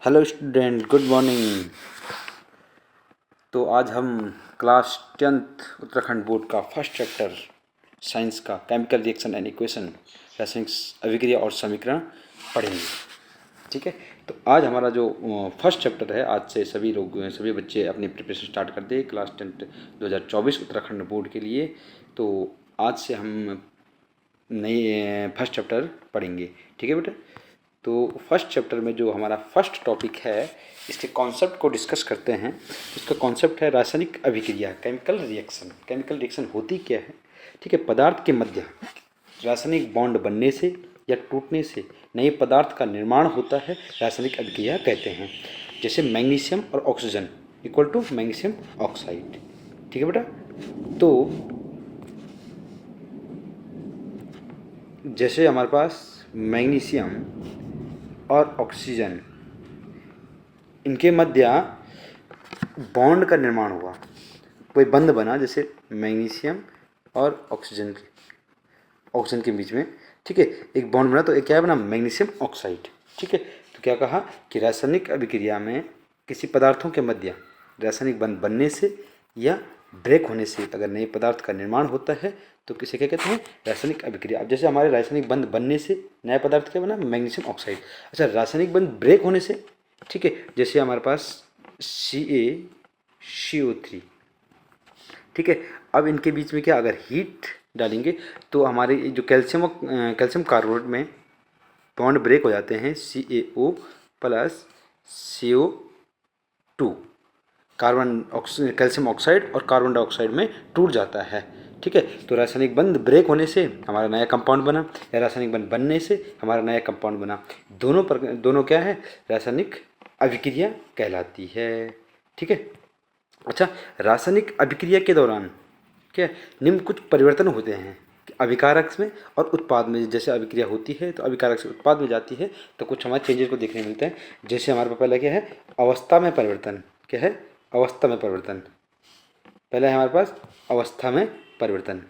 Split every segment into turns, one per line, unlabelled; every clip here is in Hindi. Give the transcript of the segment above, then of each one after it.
Hello student, good morning. तो आज हम क्लास 10th उत्तराखंड बोर्ड का फर्स्ट चैप्टर साइंस का केमिकल रिएक्शन एंड इक्वेशन, रासायनिक अभिक्रिया और समीकरण पढ़ेंगे। ठीक है, तो आज हमारा जो फर्स्ट चैप्टर है, आज से सभी बच्चे अपनी प्रिपरेशन स्टार्ट कर दे क्लास 10th 2024 उत्तराखंड बोर्ड के लिए। तो आज से हम नई फर्स्ट चैप्टर पढ़ेंगे। ठीक है बेटा, तो फर्स्ट चैप्टर में जो हमारा फर्स्ट टॉपिक है, इसके कॉन्सेप्ट को डिस्कस करते हैं। इसका कॉन्सेप्ट है रासायनिक अभिक्रिया, केमिकल रिएक्शन। केमिकल रिएक्शन होती क्या है? ठीक है, पदार्थ के मध्य रासायनिक बॉन्ड बनने से या टूटने से नए पदार्थ का निर्माण होता है, रासायनिक अभिक्रिया कहते हैं। जैसे मैग्नीशियम और oxygen equal to magnesium oxide. ठीक है बेटा, तो जैसे हमारे पास मैग्नीशियम और ऑक्सीजन, इनके मध्य बॉन्ड का निर्माण हुआ, कोई बंध बना, जैसे मैग्नीशियम और ऑक्सीजन के बीच में। ठीक है, एक बॉन्ड बना, तो एक क्या बना? Magnesium oxide. ठीक है, तो क्या कहा कि रासायनिक अभिक्रिया में किसी पदार्थों के मध्य रासायनिक बंध बनने से या ब्रेक होने से अगर नए पदार्थ का निर्माण होता है तो किसे क्या कहते हैं? रासायनिक अभिक्रिया। अब जैसे हमारे रासायनिक बंध बनने से नया पदार्थ क्या बना? Magnesium oxide. अच्छा, रासायनिक बंध ब्रेक होने से, ठीक है, जैसे हमारे पास CaCO3। ठीक है, अब इनके बीच में क्या, अगर हीट डालेंगे तो हमारे जो कैल्शियम कार्बोनेट में बॉन्ड ब्रेक हो जाते हैं, CaO plus CO2, calcium oxide और कार्बन डाइऑक्साइड में टूट जाता है। ठीक है, तो रासायनिक बंध ब्रेक होने से हमारा नया कंपाउंड बना, या रासायनिक बंध बनने से हमारा नया कंपाउंड बना। दोनों क्या है? रासायनिक अभिक्रिया कहलाती है। ठीक है, अच्छा, रासायनिक अभिक्रिया के दौरान क्या निम्न कुछ परिवर्तन होते हैं अभिकारक में और उत्पाद में। जैसे अभिक्रिया होती है तो अभिकारक से उत्पाद में जाती है तो कुछ हमारे चेंजेस को देखने मिलते हैं। जैसे हमारे पास पहला क्या है? अवस्था में परिवर्तन। क्या है? अवस्था में परिवर्तन। पहला है हमारे पास अवस्था में परिवर्तन।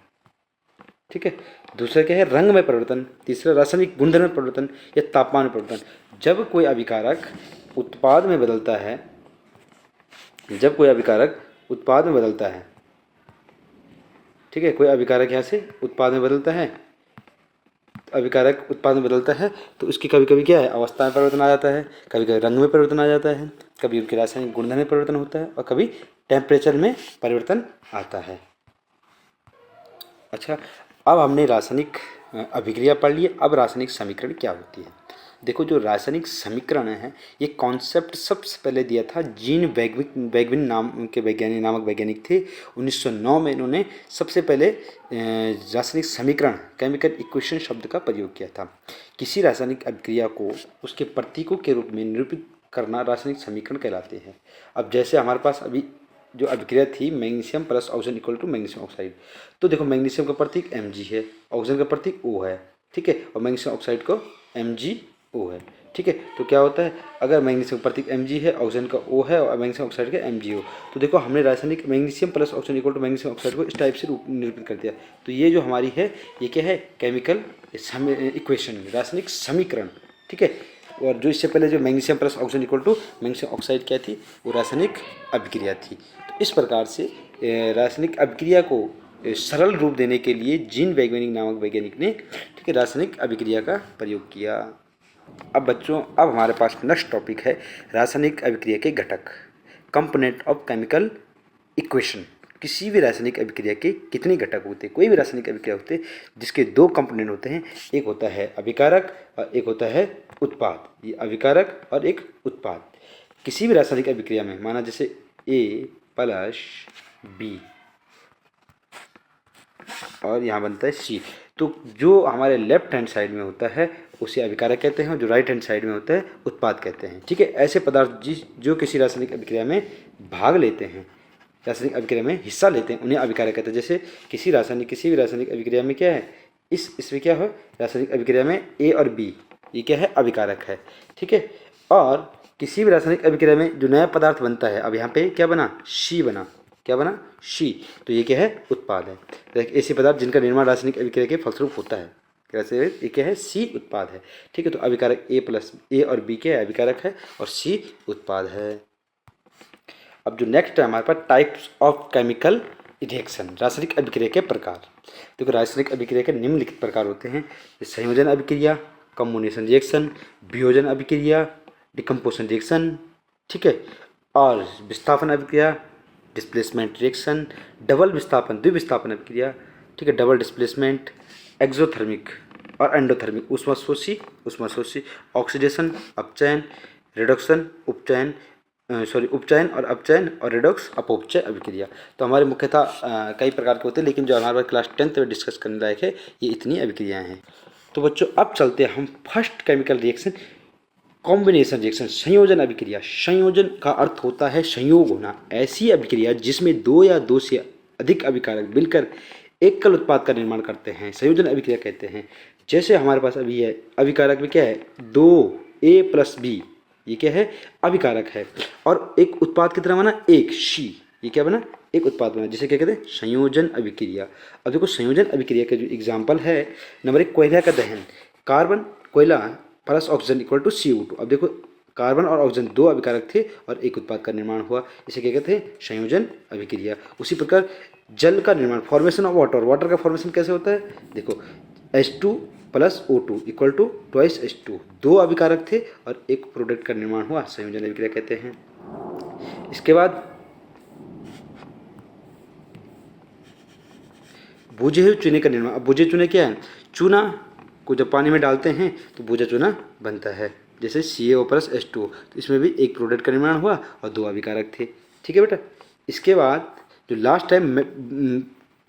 ठीक है, दूसरा क्या है? रंग में परिवर्तन। तीसरा रासायनिक गुणधर्म में परिवर्तन या तापमान में परिवर्तन। जब कोई अभिकारक उत्पाद में बदलता है, ठीक है, कोई अभिकारक यहाँ से उत्पाद में बदलता है, तो उसकी कभी कभी क्या है? अवस्था में परिवर्तन आ जाता है, कभी कभी रंग में परिवर्तन आ जाता है, कभी उनके रासायनिक गुणधर्म में परिवर्तन होता है और कभी टेम्परेचर में परिवर्तन आता है। अच्छा, अब हमने रासायनिक अभिक्रिया पढ़ ली। अब रासायनिक समीकरण क्या होती है? देखो, जो रासायनिक समीकरण है, ये कॉन्सेप्ट सबसे पहले दिया था जीन बैगविन नामक वैज्ञानिक थे। 1909 में इन्होंने सबसे पहले रासायनिक समीकरण, केमिकल इक्वेशन शब्द का प्रयोग किया था। किसी रासायनिक अभिक्रिया को उसके प्रतीकों के रूप में निरूपित करना रासायनिक समीकरण कहलाते हैं। अब जैसे हमारे पास अभी जो अभिक्रिया थी, magnesium plus oxygen equal to magnesium oxide, तो देखो मैग्नीशियम का प्रतीक Mg है, ऑक्सीजन का प्रतीक O है। ठीक है, और मैग्नीशियम ऑक्साइड को MgO है। ठीक है, तो क्या होता है? अगर मैग्नीशियम का प्रतीक Mg है, ऑक्सीजन का O है और मैग्नीशियम ऑक्साइड का MgO, तो देखो हमने रासायनिक magnesium plus oxygen equal to magnesium oxide को इस टाइप से निरूपित कर दिया। तो ये जो हमारी है, ये क्या है? केमिकल इक्वेशन, रासायनिक समीकरण। ठीक है, और जो इससे पहले जो magnesium plus oxygen equal to magnesium oxide क्या थी? वो रासायनिक अभिक्रिया थी। तो इस प्रकार से रासायनिक अभिक्रिया को सरल रूप देने के लिए जीन बैगविन नामक वैज्ञानिक ने, ठीक है, रासायनिक अभिक्रिया का प्रयोग किया। अब बच्चों, अब हमारे पास नेक्स्ट टॉपिक है रासायनिक अभिक्रिया के घटक, कंपोनेंट ऑफ केमिकल इक्वेशन। किसी भी रासायनिक अभिक्रिया के कितने घटक होते हैं? कोई भी रासायनिक अभिक्रिया होते हैं जिसके दो कंपोनेंट होते हैं, एक होता है अभिकारक और एक होता है उत्पाद। ये अभिकारक और एक उत्पाद। किसी भी रासायनिक अभिक्रिया में, माना जैसे A प्लस B और यहाँ बनता है C, तो जो हमारे लेफ्ट हैंड साइड में होता है उसे अभिकारक कहते हैं और जो राइट हैंड साइड में होता है उत्पाद कहते हैं। ठीक है, ऐसे पदार्थ जो किसी रासायनिक अभिक्रिया में भाग लेते हैं, रासायनिक अभिक्रिया में हिस्सा लेते हैं, उन्हें अभिकारक कहते हैं। जैसे किसी भी रासायनिक अभिक्रिया में क्या है? इसमें क्या है? रासायनिक अभिक्रिया में A और B, ये क्या है? अभिकारक है। ठीक है, और किसी भी रासायनिक अभिक्रिया में जो नया पदार्थ बनता है, अब यहाँ पे क्या बना? C बना। क्या बना? C, तो ये क्या है? उत्पाद है। ऐसे पदार्थ जिनका निर्माण रासायनिक अभिक्रिया के फलस्वरूप होता है। ये क्या है, सी उत्पाद है। ठीक है, तो अभिकारक ए और बी क्या है, अभिकारक है, और सी उत्पाद है। अब जो नेक्स्ट है हमारे पास टाइप्स ऑफ केमिकल रिएक्शन, रासायनिक अभिक्रिया के प्रकार। देखो रासायनिक अभिक्रिया के निम्नलिखित प्रकार होते हैं, संयोजन अभिक्रिया, कम्बिनेशन रिएक्शन, वियोजन अभिक्रिया, डिकम्पोजिशन रिएक्शन, ठीक है, और विस्थापन अभिक्रिया, डिस्प्लेसमेंट रिएक्शन, डबल विस्थापन द्विविस्थापन अभिक्रिया, ठीक है, डबल डिस्प्लेसमेंट, एक्सोथर्मिक और एंडोथर्मिक, ऊष्माशोषी, ऑक्सीडेशन, अपचयन, रिडक्शन, उपचयन और अपचयन, और रिडॉक्स अपोपचय अभिक्रिया। तो हमारे मुख्यतः कई प्रकार के होते हैं, लेकिन जो हमारे पास क्लास 10th में डिस्कस करने लायक है ये इतनी अभिक्रियाएं हैं। तो बच्चों अब चलते हैं हम first chemical reaction, combination reaction, संयोजन अभिक्रिया। संयोजन का अर्थ होता है संयोग होना, ऐसी अभिक्रिया जिसमें दो या दो से अधिक अभिकारक मिलकर एकल उत्पाद का निर्माण करते हैं, संयोजन अभिक्रिया कहते हैं। जैसे हमारे पास अभी है, अभिकारक में क्या है, 2A+B, ये क्या है, अभिकारक है, और एक उत्पाद की तरह बना एक शी, ये क्या बना, एक उत्पाद बना, जिसे क्या कहते हैं, संयोजन अभिक्रिया। अब देखो संयोजन अभिक्रिया का जो एग्जाम्पल है, नंबर 1 कोयला का दहन, कार्बन कोयला plus oxygen equal to CO2। अब देखो कार्बन और ऑक्सीजन दो अभिकारक थे और एक उत्पाद का निर्माण हुआ, इसे क्या कहते हैं, संयोजन अभिक्रिया। उसी प्रकार जल का निर्माण, फॉर्मेशन ऑफ वाटर, वाटर का फॉर्मेशन कैसे होता है, देखो H2 + O2 equal to 2H2, दो अभिकारक थे और एक प्रोडक्ट का निर्माण हुआ, संयोजन अभिक्रिया कहते हैं। इसके बाद बुझे हुए चूने का निर्माण। अब बुझे चूने क्या है, चूना को जब पानी में डालते हैं तो बुझा चूना बनता है, जैसे CaO+H2, तो इसमें भी एक प्रोडक्ट का निर्माण हुआ और दो अभिकारक थे। ठीक है बेटा। इसके बाद जो लास्ट है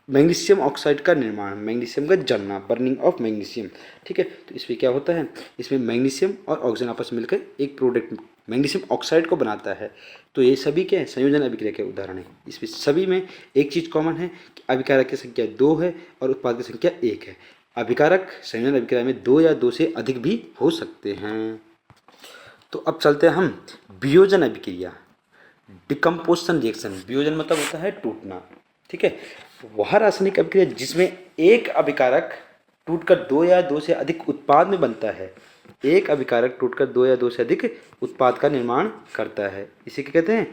मैग्नीशियम ऑक्साइड का निर्माण, मैग्नीशियम का जलना, बर्निंग ऑफ मैग्नीशियम। ठीक है, तो इसमें क्या होता है, इसमें मैग्नीशियम और ऑक्सीजन आपस में मिलकर एक प्रोडक्ट मैग्नीशियम ऑक्साइड को बनाता है। तो ये सभी क्या है, संयोजन अभिक्रिया के उदाहरण है। इसमें सभी में एक चीज़ कॉमन है कि अभिकारक की संख्या 2 है और उत्पाद की संख्या 1 है। अभिकारक संयोजन अभिक्रिया में 2 या 2 से अधिक भी हो सकते हैं। तो अब चलते हैं हम वियोजन अभिक्रिया, डिकम्पोजिशन रिएक्शन। वियोजन मतलब होता है टूटना। ठीक है, वह रासायनिक अभिक्रिया जिसमें एक अभिकारक टूटकर 2 या 2 से अधिक उत्पाद में बनता है, एक अभिकारक टूटकर 2 या 2 से अधिक उत्पाद का निर्माण करता है, इसे क्या कहते हैं,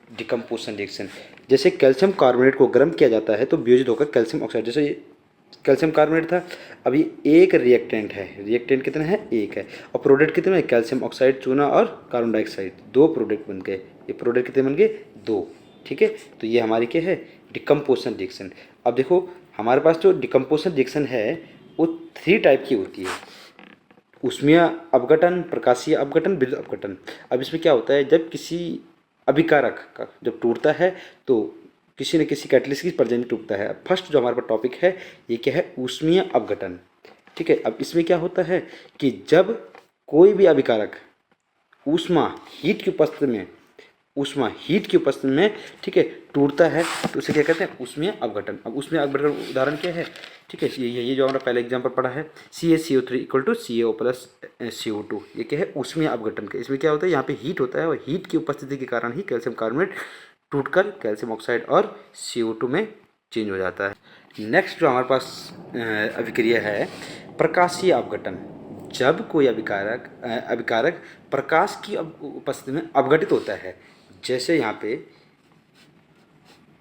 डिकम्पोजिशन रिएक्शन। जैसे कैल्शियम कार्बोनेट को गर्म किया जाता है तो वियोजित होकर कैल्शियम ऑक्साइड, जैसे ये कैल्शियम कार्बोनेट था, अभी एक रिएक्टेंट है, रिएक्टेंट कितना है, एक है, और प्रोडक्ट कितने हैं, कैल्शियम ऑक्साइड, चूना और कार्बन डाइऑक्साइड, दो प्रोडक्ट बन गए। ये प्रोडक्ट कितने बन गए, 2। ठीक है, तो ये हमारी क्या है, डिकम्पोजिशन रिएक्शन। अब देखो हमारे पास जो डिकम्पोजिशन रिएक्शन है वो 3 टाइप की होती है, ऊष्मीय अपघटन, प्रकाशीय अपघटन, विद्युत अपघटन। अब इसमें क्या होता है, जब किसी अभिकारक का जब टूटता है तो किसी न किसी कैटलिस्ट की प्रजेंट टूटता है। फर्स्ट जो हमारे पास टॉपिक है ये क्या है, ऊष्मीय अपघटन। ठीक है, अब इसमें क्या होता है कि जब कोई भी अभिकारक ऊष्मा हीट की उपस्थिति में ठीक है टूटता है तो उसे क्या कहते हैं, ऊष्मीय अपघटन। अब ऊष्मीय अपघटन उदाहरण क्या है, ठीक है, ये जो हमारा पहले एग्जाम्पल पढ़ा है, CaCO3 इक्वल टू CaO+CO2, ये क्या है, ऊष्मीय अपघटन का। इसमें क्या होता है, यहाँ पे हीट होता है और हीट की उपस्थिति के कारण ही कैल्शियम कार्बोनेट टूटकर कैल्शियम ऑक्साइड और CO2 में चेंज हो जाता है। नेक्स्ट जो हमारे पास अभिक्रिया है, प्रकाशीय अपघटन। जब कोई अभिकारक प्रकाश की उपस्थिति में अपघटित होता है, जैसे यहाँ पे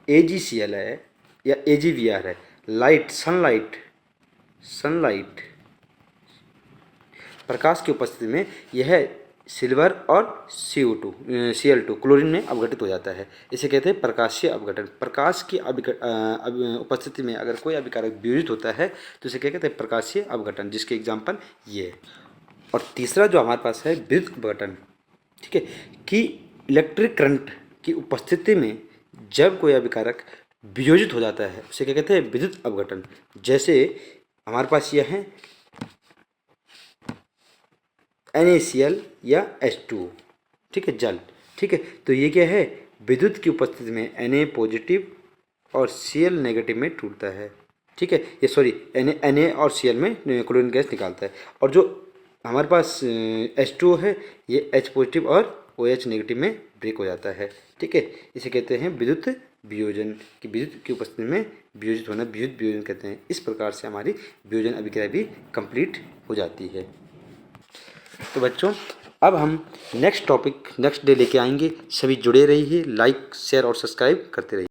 AgCl है या AgBr है, लाइट, सनलाइट प्रकाश की उपस्थिति में यह सिल्वर और Cl2 क्लोरीन में अपघटित हो जाता है, इसे कहते हैं प्रकाशीय अपघटन। प्रकाश की उपस्थिति में अगर कोई अभिकारक वियोजित होता है तो इसे क्या कहते हैं, प्रकाशीय अपघटन, जिसके एग्जाम्पल ये है। और तीसरा जो हमारे पास है विद्युत अपघटन। ठीक है, कि इलेक्ट्रिक करंट की उपस्थिति में जब कोई अभिकारक वियोजित हो जाता है उसे क्या कहते हैं, विद्युत अपघटन। जैसे हमारे पास यह है NaCl या H2, ठीक है, जल। ठीक है, तो ये क्या है, विद्युत की उपस्थिति में Na+ और Cl- में टूटता है। ठीक है, ये सॉरी Na और Cl में क्लोरीन गैस निकालता है। और जो हमारे पास H2O है ये H+ और OH- में ब्रेक हो जाता है। ठीक है, इसे कहते हैं विद्युत वियोजन की विद्युत की उपस्थिति में वियोजित होना विद्युत वियोजन कहते हैं। इस प्रकार से हमारी वियोजन अभिक्रिया भी कंप्लीट हो जाती है। तो बच्चों अब हम नेक्स्ट टॉपिक नेक्स्ट डे लेके आएंगे। सभी जुड़े रहिए, लाइक शेयर और सब्सक्राइब करते रहिए।